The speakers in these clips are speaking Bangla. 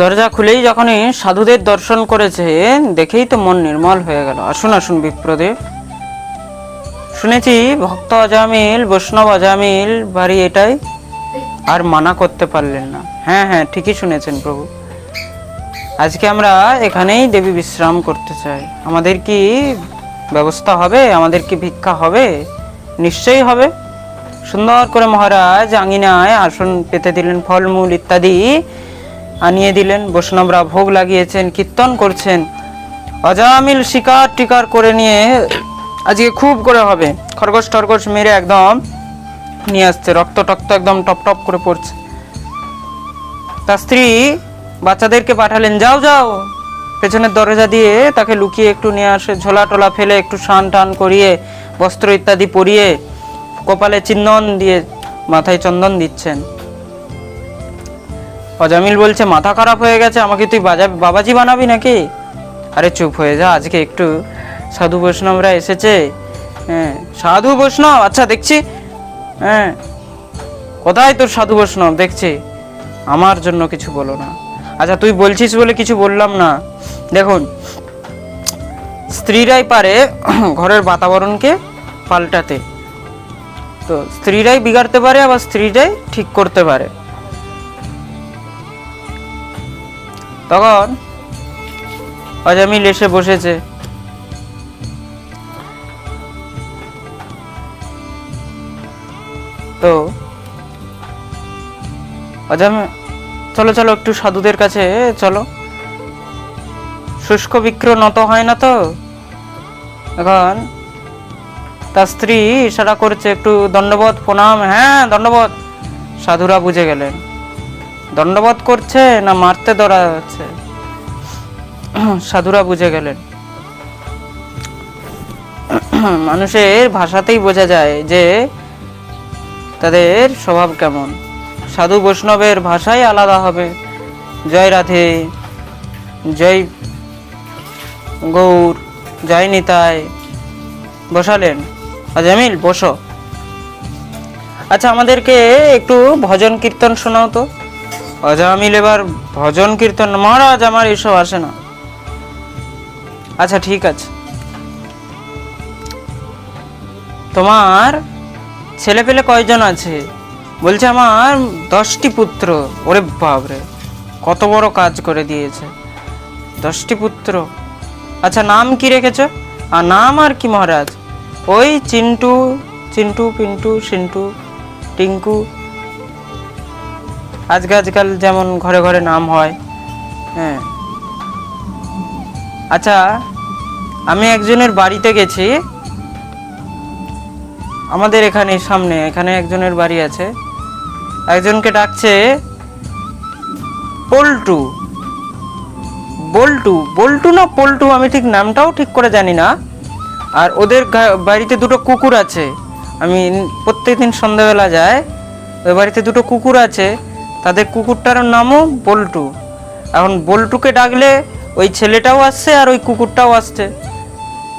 দরজা খুলেই যখনই সাধুদের দর্শন করেছে, দেখেই তো মন নির্মল হয়ে গেল। আসুন আসুন বিপ্রদেব, শুনেছি ভক্ত অজামিল, বৈষ্ণব অজামিল বাড়ি এটাই, আর মানা করতে পারলেন না। হ্যাঁ হ্যাঁ, ঠিকই শুনেছেন প্রভু, আজকে আমরা এখানেই দেবী বিশ্রাম করতে চাই। আমাদের কি ব্যবস্থা হবে? আমাদের কি ভিক্ষা হবে? নিশ্চয়ই হবে। সুন্দর করে মহারাজ আঙিনায় আসন পেতে দিলেন, ফলমূল ইত্যাদি আনিয়ে দিলেন। বৈষ্ণবরা ভোগ লাগিয়েছেন, কীর্তন করছেন। অজামিল শিকার টিকার করে নিয়ে আজকে খুব করে হবে, খরগোশ টরগোশ মেরে একদম নিয়ে আসছে, রক্ত টক্ত একদম টপ টপ করে পড়ছে। তার স্ত্রী বাচ্চাদেরকে পাঠালেন, যাও যাও পেছনের দরজা দিয়ে তাকে লুকিয়ে একটু নিয়ে আসে, ঝোলা টোলা ফেলে একটু স্নান টান করিয়ে বস্ত্র ইত্যাদি পরিয়ে কপালে চিন্দন দিয়ে মাথায় চন্দন দিচ্ছেন। অজামিল বলছে, মাথা খারাপ হয়ে গেছে, আমাকে তুই বাবাজি বানাবি নাকি? আরে চুপ হয়ে যা, আজকে একটু সাধু বৈষ্ণবরা এসেছে। হ্যাঁ, সাধু বৈষ্ণব, আচ্ছা দেখছি। হ্যাঁ, কোথায় তোর সাধু বৈষ্ণব দেখছি, আমার জন্য কিছু বলো না। আচ্ছা তুই বলছিস বলে কিছু বললাম না। দেখুন, স্ত্রীরাই পারে ঘরের বাতাবরণকে পাল্টাতে, তো স্ত্রীরাই বিগাড়তে পারে, আবার স্ত্রীরাই ঠিক করতে পারে। তখন অজামিল এসে বসেছে। তো অজামিল, চলো চলো একটু সাধুদের কাছে চলো, শুষ্ক বিক্র নত হয় না তো। এখন তার স্ত্রী ইশারা করছে, একটু দণ্ডবত প্রণাম। হ্যাঁ দণ্ডবত। সাধুরা বুঝে গেলেন দণ্ডবত করছে না মারতে ধরা যাচ্ছে। সাধুরা বুঝে গেলেন, মানুষের ভাষাতেই বোঝা যায় যে তাদের স্বভাব কেমন। সাধু বৈষ্ণবের ভাষাই আলাদা হবে। জয় রাধে, জয় গৌর, জয় নিতাই। বসালেন, অজামিল বসো। আচ্ছা আমাদেরকে একটু ভজন কীর্তন শোনাও তো। অজামিল এবার ভজন কীর্তন, মহারাজ আমার এসব আসে না। আচ্ছা ঠিক আছে, তোমার ছেলে পেলে কয়জন আছে? বলছে আমার 10টি পুত্র। ওরে বাপরে, কত বড় কাজ করে দিয়েছে, 10টি পুত্র। আচ্ছা নাম কি রেখেছ? আর নাম আর কি মহারাজ? ওই চিন্টু, চিন্টু পিন্টু সিন্টু টিঙ্কু, আজকাল যেমন ঘরে ঘরে নাম হয়। হ্যাঁ, আচ্ছা আমি একজনের বাড়িতে গেছি, আমাদের এখানে সামনে এখানে একজনের বাড়ি আছে, একজনকে ডাকছে পল্টু, বল্টু, বল্টু না পল্টু, আমি ঠিক নামটাও ঠিক করে জানি না। আর ওদের বাড়িতে দুটো কুকুর আছে, আমি প্রত্যেকদিন সন্ধ্যাবেলা যাই, ওই বাড়িতে দুটো কুকুর আছে, তাদের কুকুরটার নামও বল্টু। এখন বল্টুকে ডাকলে ওই ছেলেটাও আসছে আর ওই কুকুরটাও আসছে,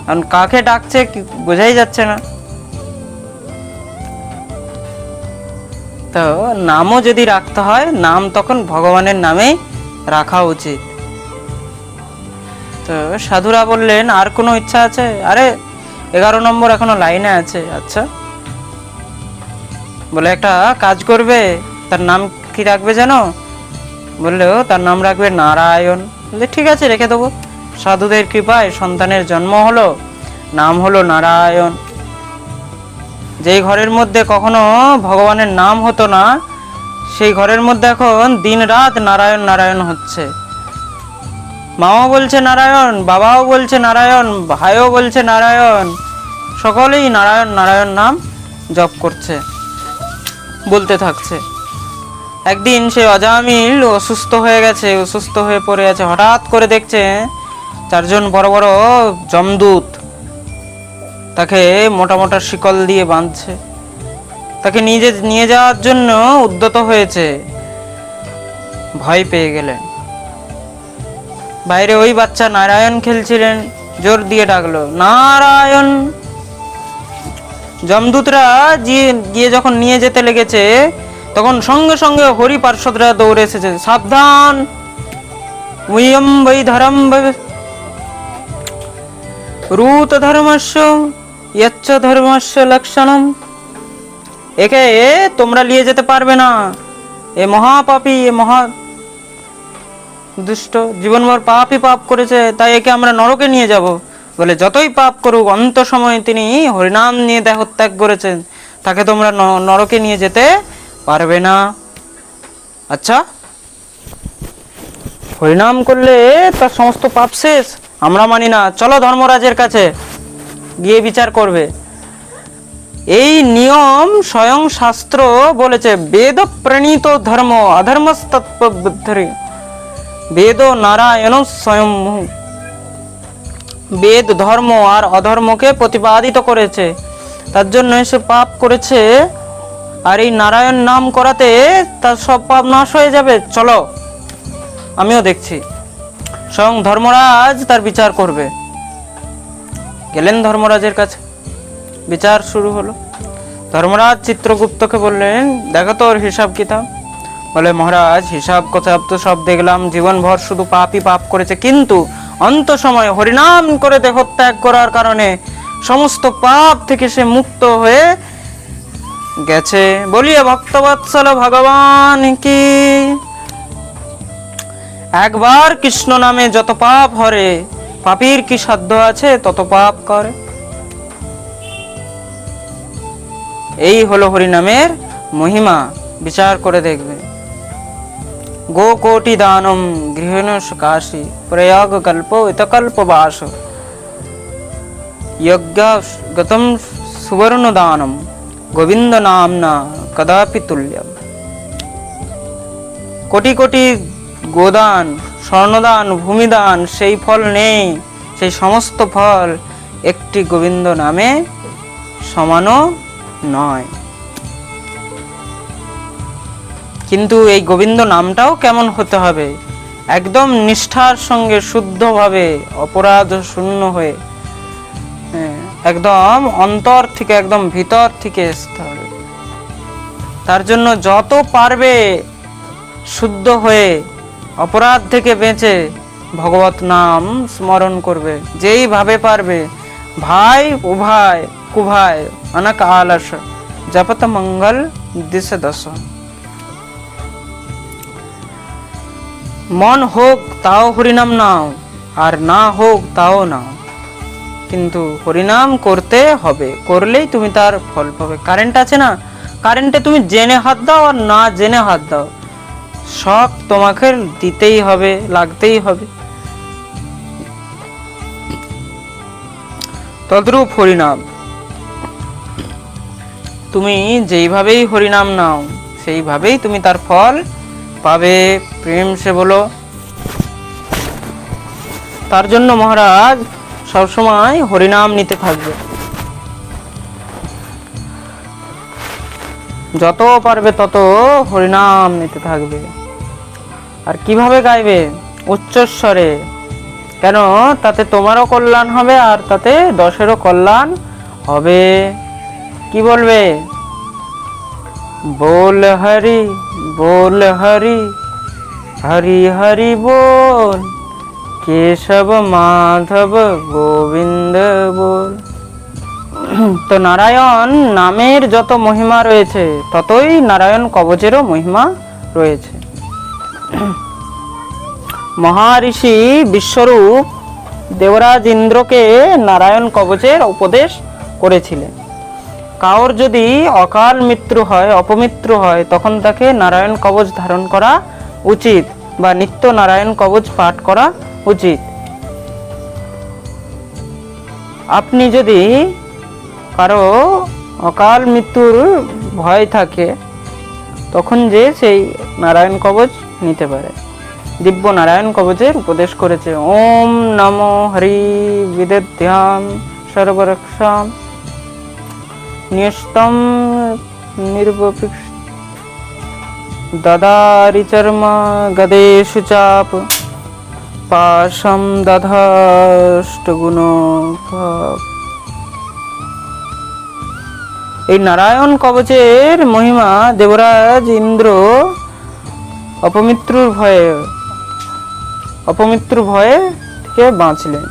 এখন কাকে ডাকছে বোঝাই যাচ্ছে না। তো নামও যদি রাখতে হয়, নাম তখন ভগবানের নামেই রাখা উচিত। তো সাধুরা বললেন, আর কোনো ইচ্ছা আছে? আরে 11 নম্বর এখনো লাইনে আছে। আচ্ছা, বলে একটা কাজ করবে, তার নাম কি রাখবে জানো? বললেও তার নাম রাখবে নারায়ণ। বলে ঠিক আছে, রেখে দেবো। সাধুদের কৃপায় সন্তানের জন্ম হলো, নাম হলো নারায়ণ। যেই ঘরের মধ্যে কখনো ভগবানের নাম হতো না, সেই ঘরের মধ্যে এখন দিন রাত নারায়ণ নারায়ণ হচ্ছে। মাও বলছে নারায়ণ, বাবাও বলছে নারায়ণ, ভাইও বলছে নারায়ণ, সকলেই নারায়ণ নারায়ণ নাম জপ করছে, বলতে থাকছে। একদিন সে অজামিল অসুস্থ হয়ে গেছে, অসুস্থ হয়ে পড়ে আছে। হঠাৎ করে দেখছে 4 জন বড় বড় যমদূত তাকে মোটা মোটা শিকল দিয়ে বাঁধছে, তাকে নিয়ে যাওয়ার জন্য উদ্যত হয়েছে। ভয় পেয়ে গেলেন। বাইরে ওই বাচ্চা নারায়ণ খেলছিলেন, জোর দিয়ে ডাকলো নারায়ণ। যমদূতরা গিয়ে যখন নিয়ে যেতে লেগেছে, তখন সঙ্গে সঙ্গে হরি পার্ষদরা দৌড়ে এসেছে, সাবধান উয়ম বৈ ধরম রূত ধর্মস্য ইয়চ্চ ধর্মস্য লক্ষণম। একে তোমরা নিয়ে যেতে পারবে না, এ মহাপাপী, এ মহা দুষ্ট, জীবনভর পাপই পাপ করেছে, তাই একে আমরা নরকে নিয়ে যাব। বলে যতই পাপ করুক অন্ত সময় তিনি হরিনাম নিয়ে দেহত্যাগ করেছেন, তাকে তোমরা নরকে নিয়ে যেতে পারবে না। আচ্ছা, হরিনাম করলে তার সমস্ত পাপ শেষ? আমরা মানি না, চলো ধর্মরাজের কাছে গিয়ে বিচার করবে। এই নিয়ম স্বয়ং শাস্ত্র বলেছে, বেদ প্রণীত ধর্ম অধর্মস্তৎপবুদ্ধরি বেদ নারায়ণ স্বয়ং। বেদ ধর্ম আর অধর্মকে প্রতিপাদিত করেছে, তার জন্য সে পাপ করেছে, আর এই নারায়ণ নাম করাতে তার সব পাপ নাশ হয়ে যাবে। চলো, আমিও দেখছি। স্বয়ং ধর্মরাজ তার বিচার করবে। গেলেন ধর্মরাজের কাছে, বিচার শুরু হলো। ধর্মরাজ চিত্রগুপ্তকে বললেন, দেখো তো ওর হিসাব কিতাব। বলে, মহারাজ হিসাব কিতাব তো সব দেখলাম, জীবনভর শুধু পাপই পাপ করেছে, কিন্তু অন্ত সময় হরিনাম করে দেহত্যাগ করার কারণে সমস্ত পাপ থেকে সে মুক্ত হয়ে গেছে। বলিয়ে ভক্তবৎসল ভগবান কি। একবার কৃষ্ণ নামে যত পাপ হরে, পাপীর কি সাধ্য আছে তত পাপ করে। এই হলো হরিনামের মহিমা, বিচার করে দেখবে। গো কোটি দানম গৃহণ কাশী প্রয়াগ কল্প ইতকল্প বাস যজ্ঞগতম সুবর্ণ দানম গোবিন্দ নামনা কদাপি তুল্যম। কোটি কোটি গোদান, স্বর্ণদান, ভূমিদান, সেই ফল নেই, সেই সমস্ত ফল একটি গোবিন্দ নামে সমানও নয়। কিন্তু এই গোবিন্দ নামটাও কেমন হতে হবে? একদম নিষ্ঠার সঙ্গে, শুদ্ধভাবে, অপরাধ শূন্য হয়ে, একদম অন্তর থেকে, একদম ভিতর থেকে আসতে হবে। তার জন্য যত পারবে শুদ্ধ হয়ে, অপরাধ থেকে বেঁচে ভগবত নাম স্মরণ করবে। যেইভাবে পারবে, ভাই উভায় কুভায় অনেক আলস জপত মঙ্গল দিশে দশ। মন হোক তাও হরিনাম নাও, আর না হোক তাও নাও, কিন্তু হরিনাম করতে হবে। করলেই তুমি তার ফল পাবে। কারেন্ট আছে না, কারেন্টে তুমি জেনে হাত দাও আর না জেনে হাত দাও, শক তোমাকে দিতেই হবে, লাগতেই হবে। তদ্রূপ হরিনাম, তুমি যেইভাবেই হরিনাম নাও সেইভাবেই তুমি তার ফল পাবে। প্রেম সে বলো। তার জন্য মহারাজ সবসময় হরিনাম নিতে থাকবে, যত পারবে তত হরিনাম নিতে থাকবে। আর কিভাবে গাইবে? উচ্চস্বরে। কেন? তাতে তোমারও কল্যাণ হবে, আর তাতে 10-এরও কল্যাণ হবে। কি বলবে? बोल हरि हरि हरि बोल केशव माधव गोविंद बोल। তো নারায়ণ নামের যত মহিমা রয়েছে, ততই নারায়ণ কবচেরও মহিমা রয়েছে। মহারিষি বিশ্বরূপ দেবরাজ ইন্দ্রকে নারায়ণ কবচের উপদেশ করেছিলেন। কাউর যদি অকাল মৃত্যু হয়, অপমৃত্যু হয়, তখন তাকে নারায়ণ কবচ ধারণ করা উচিত, বা নিত্য নারায়ণ কবচ পাঠ করা উচিত। আপনি যদি কারো অকাল মৃত্যুর ভয় থাকে, তখন যে সেই নারায়ণ কবচ নিতে পারে। দিব্য নারায়ণ কবচের উপদেশ করেছে। ওম নমো হরি বিদধ্যাম সর্বরক্ষাম ন্যস্তম নির্বপিক দদারি চর্ম গদেষু চাপ পাশম দধাষ্টগুণ। এই নারায়ণ কবচের মহিমা, দেবরাজ ইন্দ্র অপমৃত্যুর ভয়ে, অপমৃত্যুর ভয়ে থেকে বাঁচলেন।